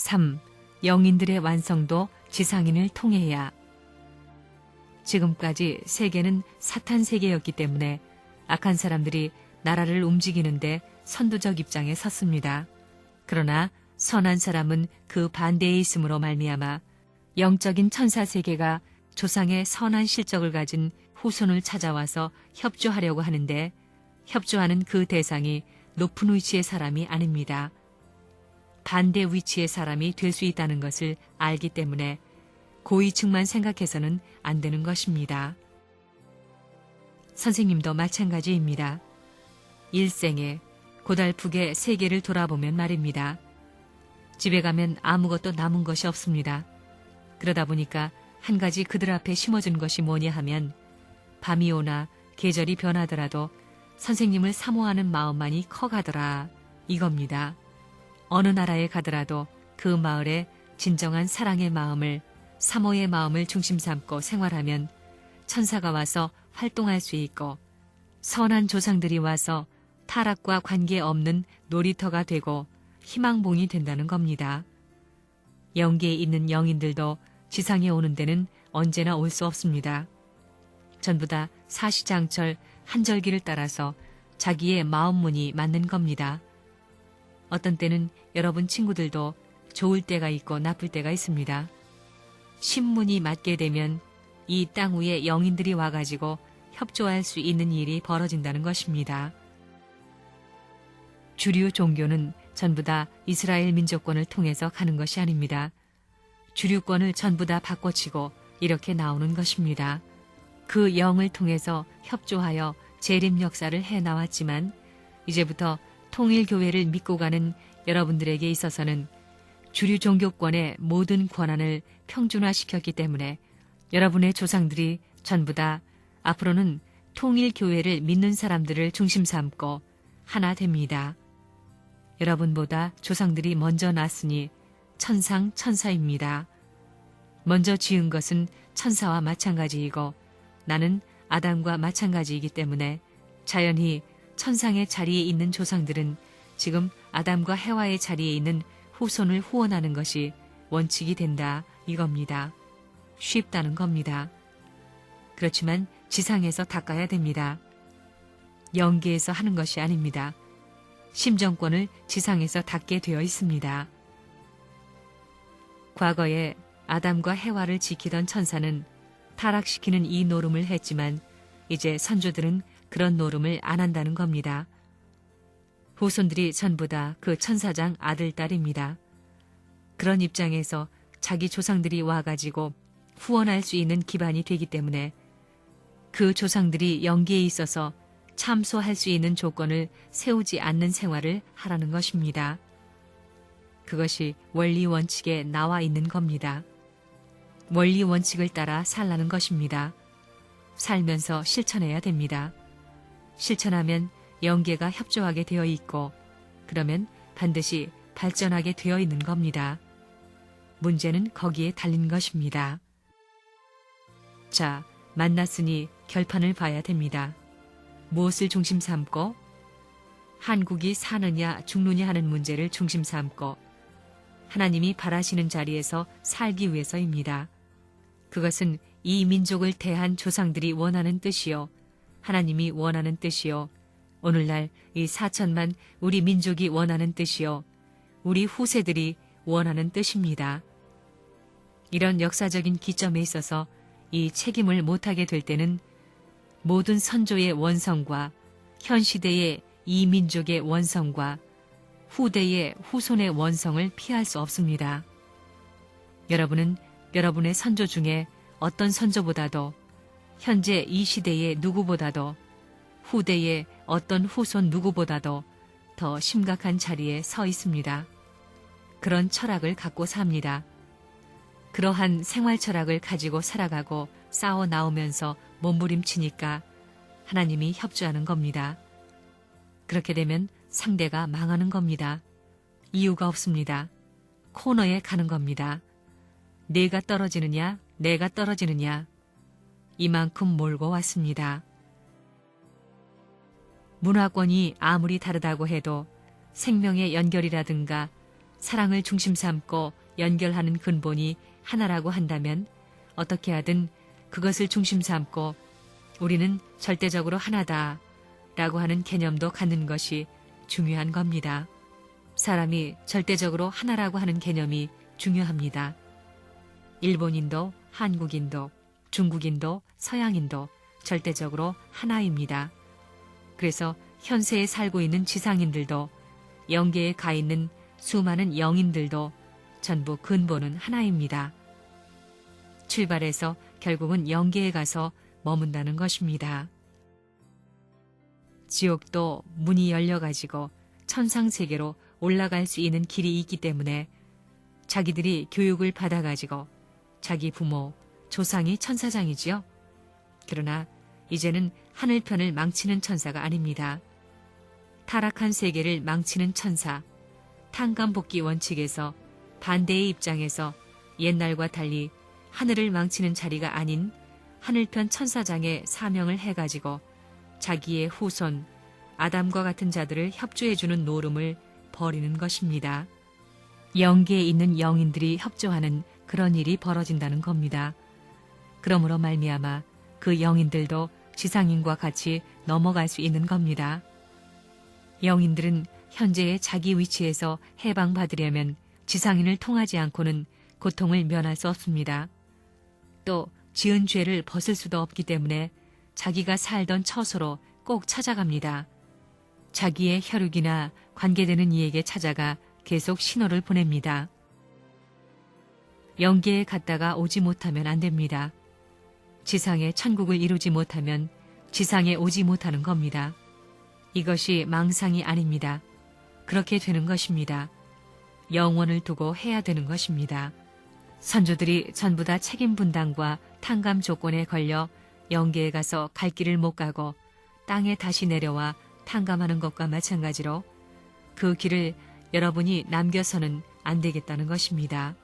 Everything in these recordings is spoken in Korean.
3. 영인들의 완성도 지상인을 통해야. 지금까지 세계는 사탄 세계였기 때문에 악한 사람들이 나라를 움직이는데 선두적 입장에 섰습니다. 그러나 선한 사람은 그 반대에 있음으로 말미암아 영적인 천사 세계가 조상의 선한 실적을 가진 후손을 찾아와서 협조하려고 하는데 협조하는 그 대상이 높은 위치의 사람이 아닙니다. 반대 위치의 사람이 될 수 있다는 것을 알기 때문에 고위층만 생각해서는 안 되는 것입니다. 선생님도 마찬가지입니다. 일생에 고달프게 세계를 돌아보면 말입니다. 집에 가면 아무것도 남은 것이 없습니다. 그러다 보니까 한 가지 그들 앞에 심어준 것이 뭐냐 하면 밤이 오나 계절이 변하더라도 선생님을 사모하는 마음만이 커가더라 이겁니다. 어느 나라에 가더라도 그 마을에 진정한 사랑의 마음을, 사모의 마음을 중심 삼고 생활하면 천사가 와서 활동할 수 있고 선한 조상들이 와서 타락과 관계없는 놀이터가 되고 희망봉이 된다는 겁니다. 영계에 있는 영인들도 지상에 오는 데는 언제나 올 수 없습니다. 전부 다 사시장철 한절기를 따라서 자기의 마음문이 맞는 겁니다. 어떤 때는 여러분 친구들도 좋을 때가 있고 나쁠 때가 있습니다. 신문이 맞게 되면 이 땅 위에 영인들이 와가지고 협조할 수 있는 일이 벌어진다는 것입니다. 주류 종교는 전부 다 이스라엘 민족권을 통해서 가는 것이 아닙니다. 주류권을 전부 다 바꿔치고 이렇게 나오는 것입니다. 그 영을 통해서 협조하여 재림 역사를 해나왔지만 이제부터 통일교회를 믿고 가는 여러분들에게 있어서는 주류 종교권의 모든 권한을 평준화시켰기 때문에 여러분의 조상들이 전부 다 앞으로는 통일교회를 믿는 사람들을 중심 삼고 하나 됩니다. 여러분보다 조상들이 먼저 났으니 천상천사입니다. 먼저 지은 것은 천사와 마찬가지이고 나는 아담과 마찬가지이기 때문에 자연히 천상의 자리에 있는 조상들은 지금 아담과 해와의 자리에 있는 후손을 후원하는 것이 원칙이 된다 이겁니다. 쉽다는 겁니다. 그렇지만 지상에서 닦아야 됩니다. 영계에서 하는 것이 아닙니다. 심정권을 지상에서 닦게 되어 있습니다. 과거에 아담과 해와를 지키던 천사는 타락시키는 이 노름을 했지만 이제 선조들은 그런 노름을 안 한다는 겁니다. 후손들이 전부 다 그 천사장 아들, 딸입니다. 그런 입장에서 자기 조상들이 와가지고 후원할 수 있는 기반이 되기 때문에 그 조상들이 영계에 있어서 참소할 수 있는 조건을 세우지 않는 생활을 하라는 것입니다. 그것이 원리 원칙에 나와 있는 겁니다. 원리 원칙을 따라 살라는 것입니다. 살면서 실천해야 됩니다. 실천하면 영계가 협조하게 되어 있고 그러면 반드시 발전하게 되어 있는 겁니다. 문제는 거기에 달린 것입니다. 자, 만났으니 결판을 봐야 됩니다. 무엇을 중심 삼고 한국이 사느냐 죽느냐 하는 문제를 중심 삼고 하나님이 바라시는 자리에서 살기 위해서입니다. 그것은 이 민족을 대한 조상들이 원하는 뜻이요 하나님이 원하는 뜻이요 오늘날 이 4천만 우리 민족이 원하는 뜻이요 우리 후세들이 원하는 뜻입니다. 이런 역사적인 기점에 있어서 이 책임을 못하게 될 때는 모든 선조의 원성과 현 시대의 이 민족의 원성과 후대의 후손의 원성을 피할 수 없습니다. 여러분은 여러분의 선조 중에 어떤 선조보다도 현재 이 시대의 누구보다도 후대의 어떤 후손 누구보다도 더 심각한 자리에 서 있습니다. 그런 철학을 갖고 삽니다. 그러한 생활 철학을 가지고 살아가고 싸워 나오면서 몸부림치니까 하나님이 협조하는 겁니다. 그렇게 되면 상대가 망하는 겁니다. 이유가 없습니다. 코너에 가는 겁니다. 내가 떨어지느냐, 내가 떨어지느냐. 이만큼 몰고 왔습니다. 문화권이 아무리 다르다고 해도 생명의 연결이라든가 사랑을 중심 삼고 연결하는 근본이 하나라고 한다면 어떻게 하든 그것을 중심 삼고 우리는 절대적으로 하나다 라고 하는 개념도 갖는 것이 중요한 겁니다. 사람이 절대적으로 하나라고 하는 개념이 중요합니다. 일본인도, 한국인도, 중국인도, 서양인도 절대적으로 하나입니다. 그래서 현세에 살고 있는 지상인들도 영계에 가 있는 수많은 영인들도 전부 근본은 하나입니다. 출발해서 결국은 영계에 가서 머문다는 것입니다. 지옥도 문이 열려가지고 천상세계로 올라갈 수 있는 길이 있기 때문에 자기들이 교육을 받아가지고 자기 부모, 조상이 천사장이지요. 그러나 이제는 하늘편을 망치는 천사가 아닙니다. 타락한 세계를 망치는 천사, 탕감복귀 원칙에서 반대의 입장에서 옛날과 달리 하늘을 망치는 자리가 아닌 하늘편 천사장의 사명을 해가지고 자기의 후손 아담과 같은 자들을 협조해주는 노름을 벌이는 것입니다. 영계에 있는 영인들이 협조하는 그런 일이 벌어진다는 겁니다. 그러므로 말미암아 그 영인들도 지상인과 같이 넘어갈 수 있는 겁니다. 영인들은 현재의 자기 위치에서 해방받으려면 지상인을 통하지 않고는 고통을 면할 수 없습니다. 또 지은 죄를 벗을 수도 없기 때문에 자기가 살던 처소로 꼭 찾아갑니다. 자기의 혈육이나 관계되는 이에게 찾아가 계속 신호를 보냅니다. 영계에 갔다가 오지 못하면 안 됩니다. 지상에 천국을 이루지 못하면 지상에 오지 못하는 겁니다. 이것이 망상이 아닙니다. 그렇게 되는 것입니다. 영원을 두고 해야 되는 것입니다. 선조들이 전부 다 책임 분담과 탕감 조건에 걸려 영계에 가서 갈 길을 못 가고 땅에 다시 내려와 탕감하는 것과 마찬가지로 그 길을 여러분이 남겨서는 안 되겠다는 것입니다.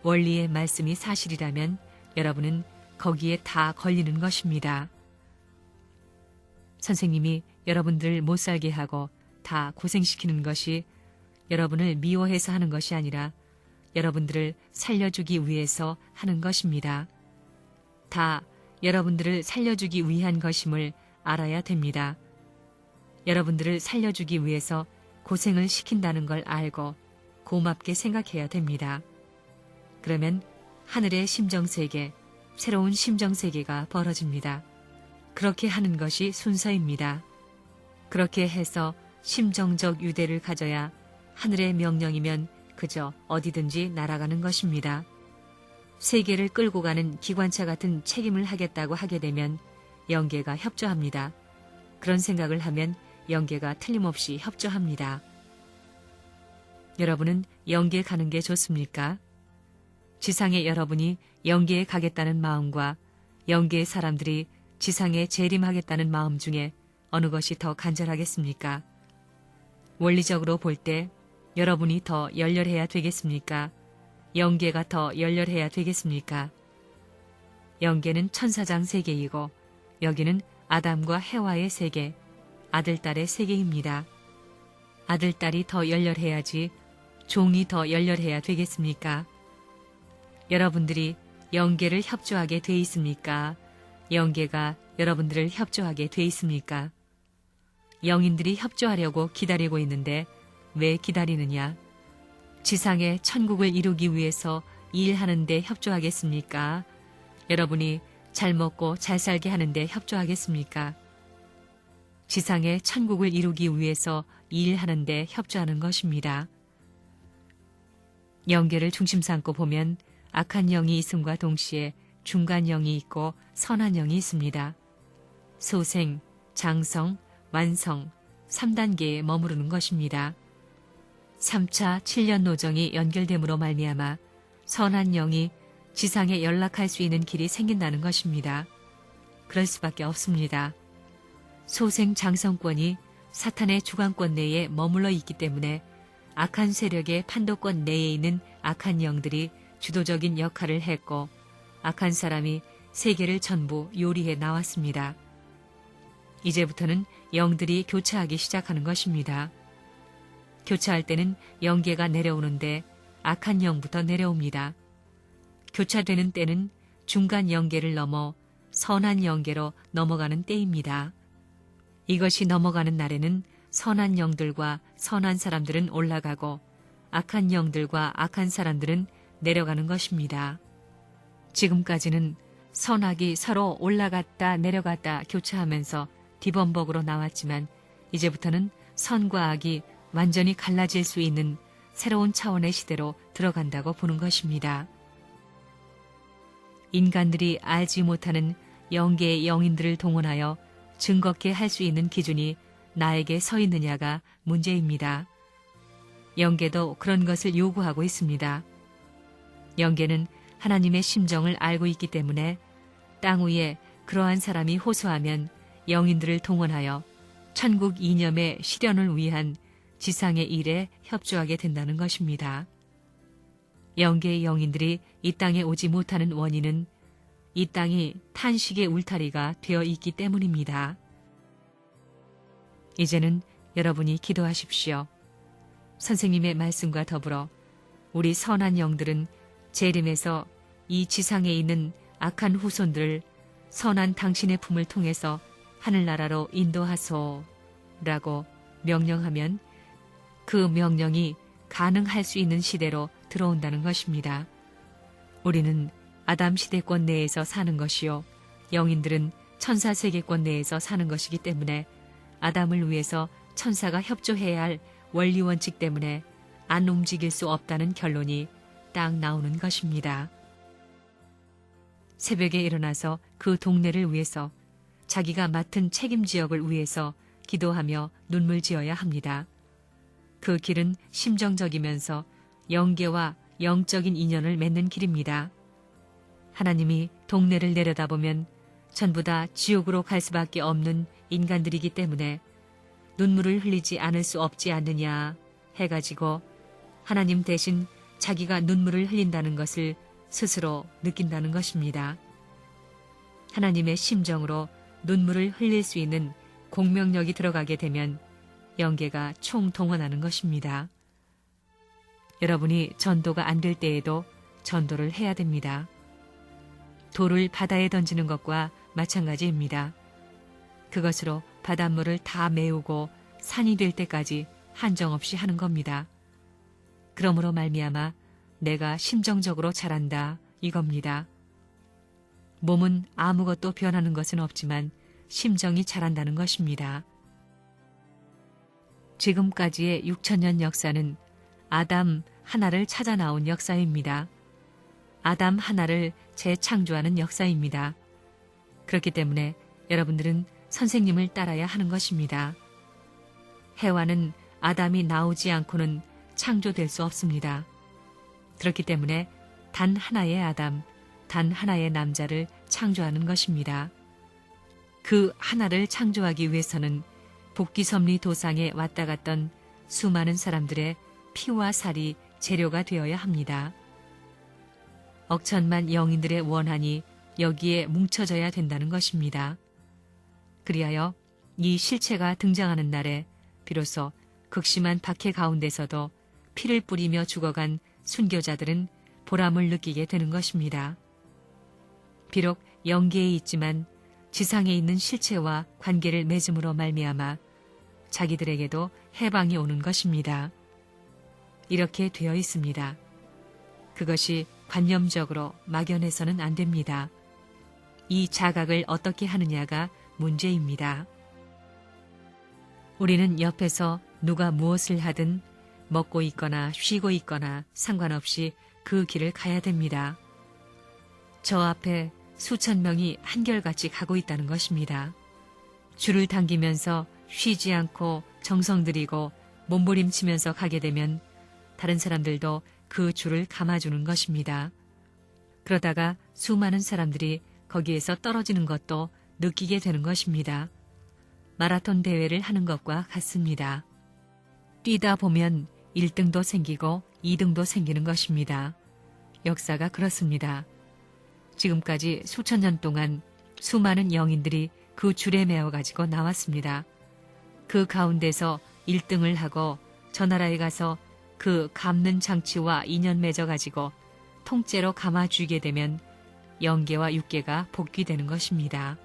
원리의 말씀이 사실이라면 여러분은 거기에 다 걸리는 것입니다. 선생님이 여러분들을 못 살게 하고 다 고생시키는 것이 여러분을 미워해서 하는 것이 아니라 여러분들을 살려주기 위해서 하는 것입니다. 다 여러분들을 살려주기 위한 것임을 알아야 됩니다. 여러분들을 살려주기 위해서 고생을 시킨다는 걸 알고 고맙게 생각해야 됩니다. 그러면 하늘의 심정세계, 새로운 심정세계가 벌어집니다. 그렇게 하는 것이 순서입니다. 그렇게 해서 심정적 유대를 가져야 하늘의 명령이면 그저 어디든지 날아가는 것입니다. 세계를 끌고 가는 기관차 같은 책임을 하겠다고 하게 되면 영계가 협조합니다. 그런 생각을 하면 영계가 틀림없이 협조합니다. 여러분은 영계에 가는 게 좋습니까? 지상에 여러분이 영계에 가겠다는 마음과 영계의 사람들이 지상에 재림하겠다는 마음 중에 어느 것이 더 간절하겠습니까? 원리적으로 볼 때 여러분이 더 열렬해야 되겠습니까? 영계가 더 열렬해야 되겠습니까? 영계는 천사장 세계이고 여기는 아담과 해와의 세계, 아들딸의 세계입니다. 아들딸이 더 열렬해야지 종이 더 열렬해야 되겠습니까? 여러분들이 영계를 협조하게 돼 있습니까? 영계가 여러분들을 협조하게 돼 있습니까? 영인들이 협조하려고 기다리고 있는데 왜 기다리느냐? 지상의 천국을 이루기 위해서 일하는데 협조하겠습니까? 여러분이 잘 먹고 잘 살게 하는데 협조하겠습니까? 지상의 천국을 이루기 위해서 일하는데 협조하는 것입니다. 영계를 중심 삼고 보면 악한 영이 있음과 동시에 중간 영이 있고 선한 영이 있습니다. 소생, 장성, 완성, 3단계에 머무르는 것입니다. 3차 7년 노정이 연결됨으로 말미암아 선한 영이 지상에 연락할 수 있는 길이 생긴다는 것입니다. 그럴 수밖에 없습니다. 소생 장성권이 사탄의 주관권 내에 머물러 있기 때문에 악한 세력의 판도권 내에 있는 악한 영들이 주도적인 역할을 했고 악한 사람이 세계를 전부 요리해 나왔습니다. 이제부터는 영들이 교차하기 시작하는 것입니다. 교차할 때는 영계가 내려오는데 악한 영부터 내려옵니다. 교차되는 때는 중간 영계를 넘어 선한 영계로 넘어가는 때입니다. 이것이 넘어가는 날에는 선한 영들과 선한 사람들은 올라가고 악한 영들과 악한 사람들은 내려가는 것입니다. 지금까지는 선악이 서로 올라갔다 내려갔다 교차하면서 뒤범벅으로 나왔지만 이제부터는 선과 악이 완전히 갈라질 수 있는 새로운 차원의 시대로 들어간다고 보는 것입니다. 인간들이 알지 못하는 영계의 영인들을 동원하여 증거케 할 수 있는 기준이 나에게 서 있느냐가 문제입니다. 영계도 그런 것을 요구하고 있습니다. 영계는 하나님의 심정을 알고 있기 때문에 땅 위에 그러한 사람이 호소하면 영인들을 동원하여 천국 이념의 실현을 위한 지상의 일에 협조하게 된다는 것입니다. 영계의 영인들이 이 땅에 오지 못하는 원인은 이 땅이 탄식의 울타리가 되어 있기 때문입니다. 이제는 여러분이 기도하십시오. 선생님의 말씀과 더불어 우리 선한 영들은 재림에서 이 지상에 있는 악한 후손들을 선한 당신의 품을 통해서 하늘나라로 인도하소라고 명령하면 그 명령이 가능할 수 있는 시대로 들어온다는 것입니다. 우리는 아담 시대권 내에서 사는 것이요 영인들은 천사 세계권 내에서 사는 것이기 때문에 아담을 위해서 천사가 협조해야 할 원리 원칙 때문에 안 움직일 수 없다는 결론이 딱 나오는 것입니다. 새벽에 일어나서 그 동네를 위해서 자기가 맡은 책임 지역을 위해서 기도하며 눈물 지어야 합니다. 그 길은 심정적이면서 영계와 영적인 인연을 맺는 길입니다. 하나님이 동네를 내려다보면 전부 다 지옥으로 갈 수밖에 없는 인간들이기 때문에 눈물을 흘리지 않을 수 없지 않느냐 해가지고 하나님 대신 자기가 눈물을 흘린다는 것을 스스로 느낀다는 것입니다. 하나님의 심정으로 눈물을 흘릴 수 있는 공명력이 들어가게 되면 영계가 총동원하는 것입니다. 여러분이 전도가 안 될 때에도 전도를 해야 됩니다. 돌을 바다에 던지는 것과 마찬가지입니다. 그것으로 바닷물을 다 메우고 산이 될 때까지 한정없이 하는 겁니다. 그러므로 말미암아 내가 심정적으로 자란다 이겁니다. 몸은 아무것도 변하는 것은 없지만 심정이 자란다는 것입니다. 지금까지의 6천년 역사는 아담 하나를 찾아 나온 역사입니다. 아담 하나를 재창조하는 역사입니다. 그렇기 때문에 여러분들은 선생님을 따라야 하는 것입니다. 해와는 아담이 나오지 않고는 창조될 수 없습니다. 그렇기 때문에 단 하나의 아담, 단 하나의 남자를 창조하는 것입니다. 그 하나를 창조하기 위해서는 복기섭리 도상에 왔다 갔던 수많은 사람들의 피와 살이 재료가 되어야 합니다. 억천만 영인들의 원한이 여기에 뭉쳐져야 된다는 것입니다. 그리하여 이 실체가 등장하는 날에 비로소 극심한 박해 가운데서도 피를 뿌리며 죽어간 순교자들은 보람을 느끼게 되는 것입니다. 비록 영계에 있지만 지상에 있는 실체와 관계를 맺음으로 말미암아 자기들에게도 해방이 오는 것입니다. 이렇게 되어 있습니다. 그것이 관념적으로 막연해서는 안 됩니다. 이 자각을 어떻게 하느냐가 문제입니다. 우리는 옆에서 누가 무엇을 하든 먹고 있거나 쉬고 있거나 상관없이 그 길을 가야 됩니다. 저 앞에 수천 명이 한결같이 가고 있다는 것입니다. 줄을 당기면서 쉬지 않고 정성 들이고 몸부림치면서 가게 되면 다른 사람들도 그 줄을 감아주는 것입니다. 그러다가 수많은 사람들이 거기에서 떨어지는 것도 느끼게 되는 것입니다. 마라톤 대회를 하는 것과 같습니다. 뛰다 보면 1등도 생기고 2등도 생기는 것입니다. 역사가 그렇습니다. 지금까지 수천 년 동안 수많은 영인들이 그 줄에 매어 가지고 나왔습니다. 그 가운데서 1등을 하고 저 나라에 가서 그 감는 장치와 인연 맺어가지고 통째로 감아주게 되면 영계와 육계가 복귀되는 것입니다.